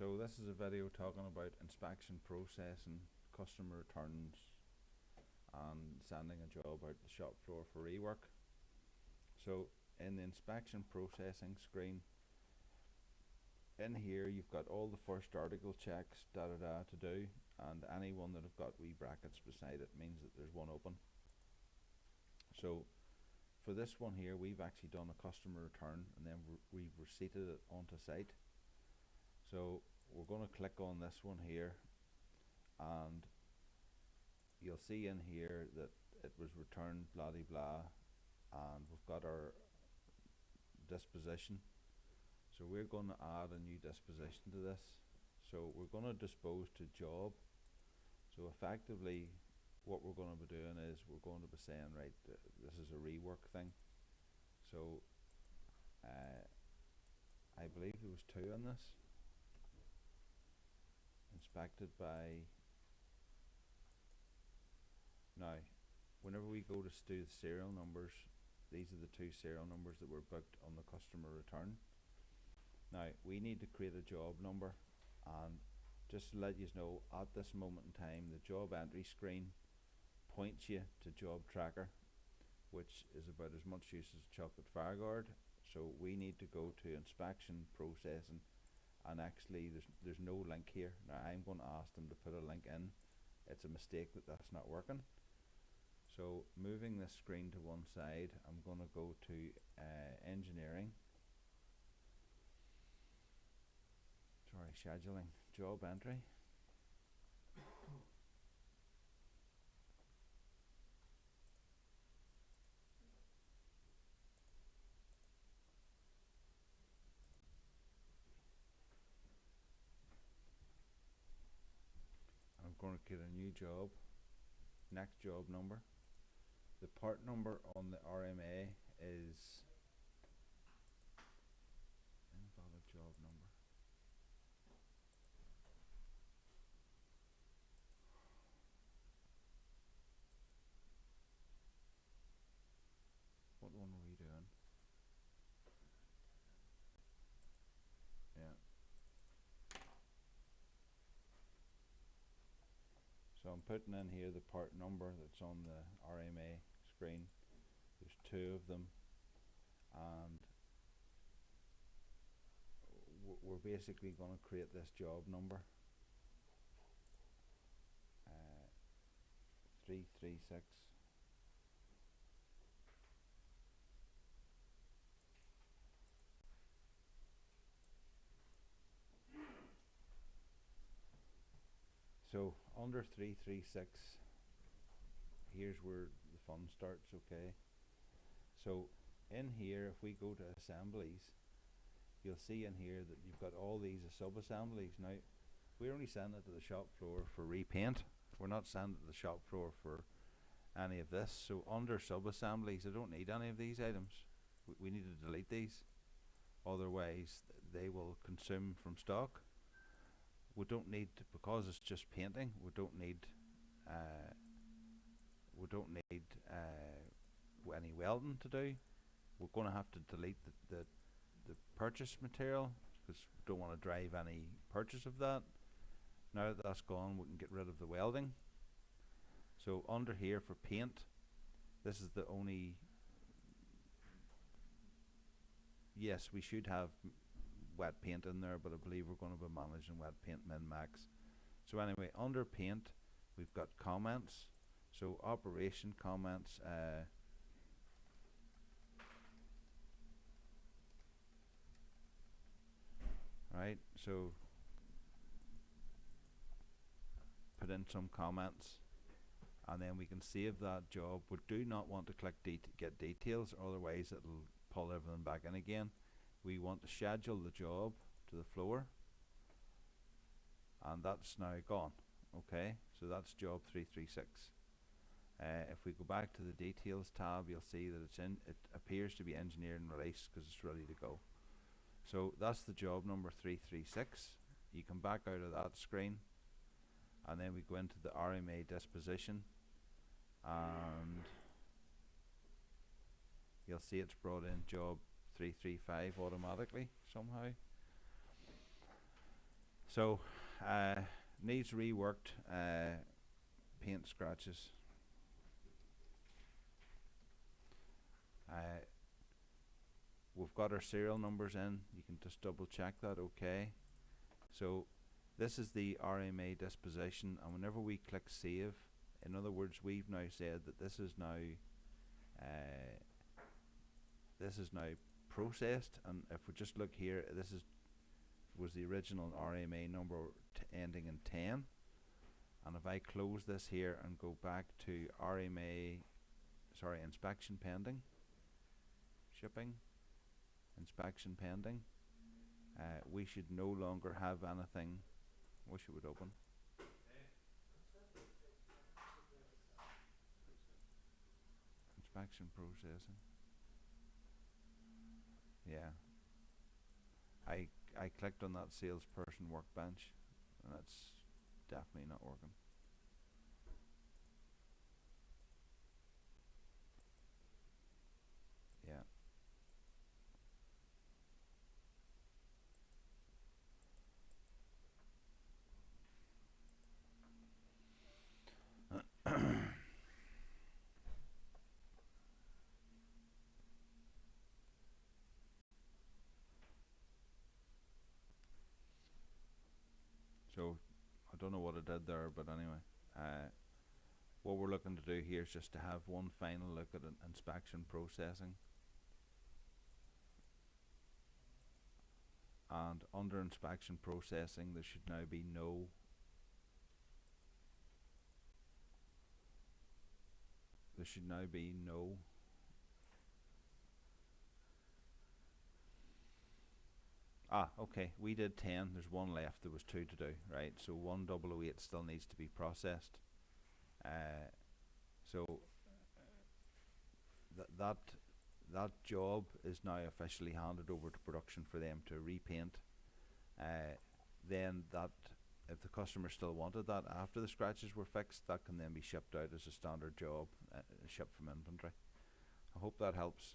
So this is a video talking about inspection processing, customer returns and sending a job out the shop floor for rework. So in the inspection processing screen, in here you've got all the first article checks to do, and any one that have got wee brackets beside it means that there's one open. So for this one here, we've actually done a customer return and then we've receipted it onto site. So we're going to click on this one here, and you'll see in here that it was returned blah de blah, and we've got our disposition. So we're going to add a new disposition to this. So we're going to dispose to job. So effectively what we're going to be doing is we're going to be saying, right, this is a rework thing. So I believe there was 2 in this. Inspected by, now whenever we go to do the serial numbers, these are the 2 serial numbers that were booked on the customer return. Now we need to create a job number, and just to let you know, at this moment in time the job entry screen points you to job tracker, which is about as much use as a chocolate fire guard. So we need to go to inspection processing, and actually there's no link here. Now I'm going to ask them to put a link in. It's a mistake that that's not working. So moving this screen to one side, I'm going to go to engineering, scheduling, job entry. I'm going to create a new job, next job number. The part number on the RMA is invalid job number. What one are we doing? Yeah. So I'm putting in here the part number that's on the RMA screen. There's 2 of them, and we're basically going to create this job number 336. So under 336, here's where the fun starts. Okay, so in here, if we go to assemblies, you'll see in here that you've got all these sub-assemblies. Now we're only sending it to the shop floor for repaint. We're not sending it to the shop floor for any of this. So under sub-assemblies, I don't need any of these items. We need to delete these, otherwise they will consume from stock. We don't need, because it's just painting, we don't need any welding to do. We're going to have to delete the purchase material, because we don't want to drive any purchase of that. Now that that's gone, we can get rid of the welding. So under here for paint, this is the only, yes, we should have wet paint in there, but I believe we're going to be managing wet paint min max. So anyway, under paint we've got comments. So operation comments, right, so put in some comments, and then we can save that job. We do not want to click get details, otherwise it'll pull everything back in again. We want to schedule the job to the floor, and that's now gone. Okay, so that's job 336. If we go back to the details tab, you'll see that it appears to be engineered and released because it's ready to go. So that's the job number 336. You come back out of that screen, and then we go into the RMA disposition, and you'll see it's brought in job 335 automatically somehow. So, uh, needs reworked, paint scratches. Uh, we've got our serial numbers in. You can just double check that, okay. So this is the RMA disposition, and whenever we click save, in other words, we've now said that uh, this is now processed. And if we just look here, this was the original RMA number ending in 10. And if I close this here and go back to inspection pending, shipping, inspection pending, we should no longer have anything. Wish it would open. Inspection processing. Yeah. I clicked on that salesperson workbench, and it's definitely not working. Yeah. So I don't know what I did there, but anyway, what we're looking to do here is just to have one final look at an inspection processing, and under inspection processing there should now be no okay, we did 10, there's one left, there was 2 to do, right? So 1008 still needs to be processed. So that job is now officially handed over to production for them to repaint. Then that, if the customer still wanted that after the scratches were fixed, that can then be shipped out as a standard job, shipped from inventory. I hope that helps.